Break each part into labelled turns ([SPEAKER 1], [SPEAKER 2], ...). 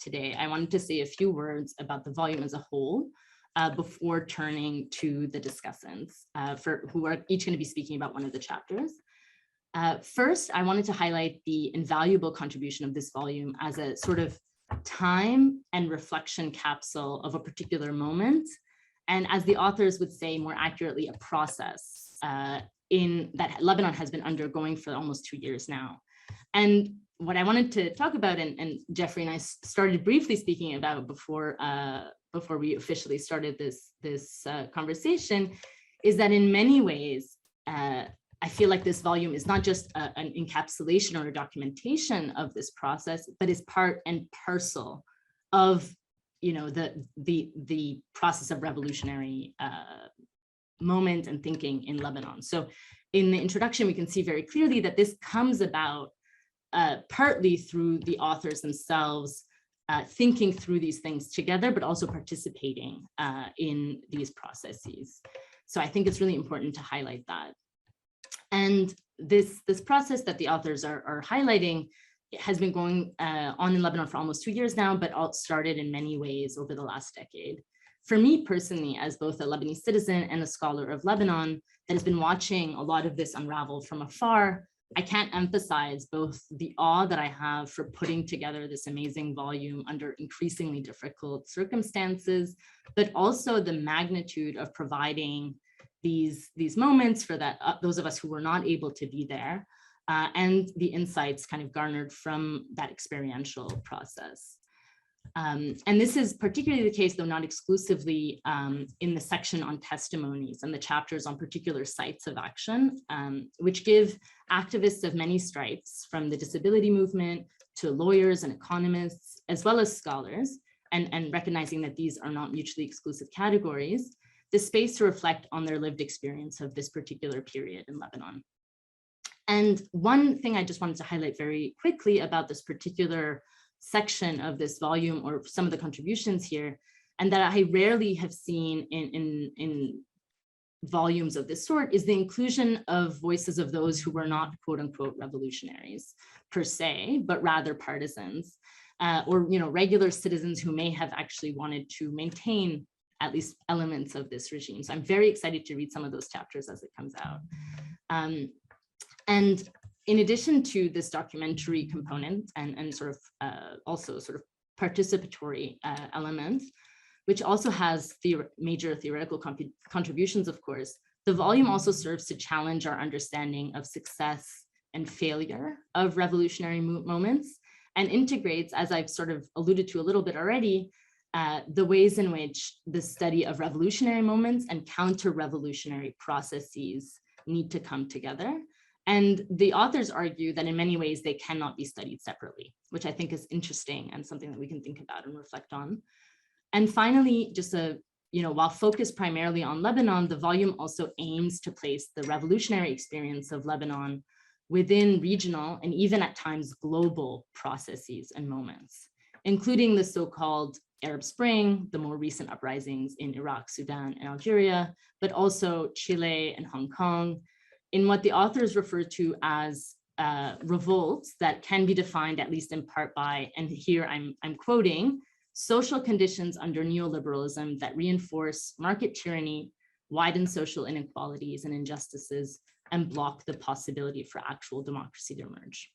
[SPEAKER 1] today, I wanted to say a few words about the volume as a whole before turning to the discussants who are each going to be speaking about one of the chapters. First, I wanted to highlight the invaluable contribution of this volume as a sort of time and reflection capsule of a particular moment, and as the authors would say more accurately, a process in that Lebanon has been undergoing for almost 2 years now. And what I wanted to talk about, and Jeffrey and I started briefly speaking about before we officially started this conversation, is that in many ways, I feel like this volume is not just an encapsulation or a documentation of this process, but is part and parcel of, you know, the process of revolutionary moment and thinking in Lebanon. So in the introduction, we can see very clearly that this comes about partly through the authors themselves thinking through these things together, but also participating in these processes. So I think it's really important to highlight that. And this process that the authors are highlighting has been going on in Lebanon for almost 2 years now, but all started in many ways over the last decade. For me personally, as both a Lebanese citizen and a scholar of Lebanon that has been watching a lot of this unravel from afar, I can't emphasize both the awe that I have for putting together this amazing volume under increasingly difficult circumstances, but also the magnitude of providing these moments for those of us who were not able to be there, and the insights kind of garnered from that experiential process. And this is particularly the case, though not exclusively, in the section on testimonies and the chapters on particular sites of action, which give activists of many stripes, from the disability movement to lawyers and economists, as well as scholars, and recognizing that these are not mutually exclusive categories, the space to reflect on their lived experience of this particular period in Lebanon. And one thing I just wanted to highlight very quickly about this particular section of this volume, or some of the contributions here, and that I rarely have seen in volumes of this sort, is the inclusion of voices of those who were not quote unquote revolutionaries per se, but rather partisans, or, you know, regular citizens who may have actually wanted to maintain at least elements of this regime. So I'm very excited to read some of those chapters as it comes out. And in addition to this documentary component and sort of also sort of participatory element, which also has major theoretical contributions, of course, the volume also serves to challenge our understanding of success and failure of revolutionary moments, and integrates, as I've sort of alluded to a little bit already, the ways in which the study of revolutionary moments and counter-revolutionary processes need to come together. And the authors argue that in many ways they cannot be studied separately, which I think is interesting and something that we can think about and reflect on. And finally, just while focused primarily on Lebanon, the volume also aims to place the revolutionary experience of Lebanon within regional and even at times global processes and moments, including the so-called Arab Spring, the more recent uprisings in Iraq, Sudan, and Algeria, but also Chile and Hong Kong, in what the authors refer to as revolts that can be defined at least in part by, and here I'm quoting, social conditions under neoliberalism that reinforce market tyranny, widen social inequalities and injustices, and block the possibility for actual democracy to emerge.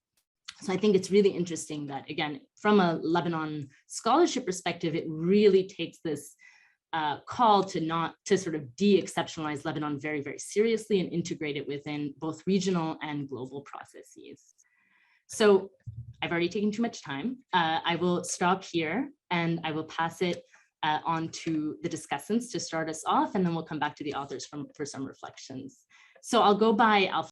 [SPEAKER 1] So I think it's really interesting that, again, from a Lebanon scholarship perspective, it really takes this call to sort of de-exceptionalize Lebanon very, very seriously and integrate it within both regional and global processes. So I've already taken too much time. I will stop here and I will pass it on to the discussants to start us off, and then we'll come back to the authors for some reflections. So I'll go by alphabetical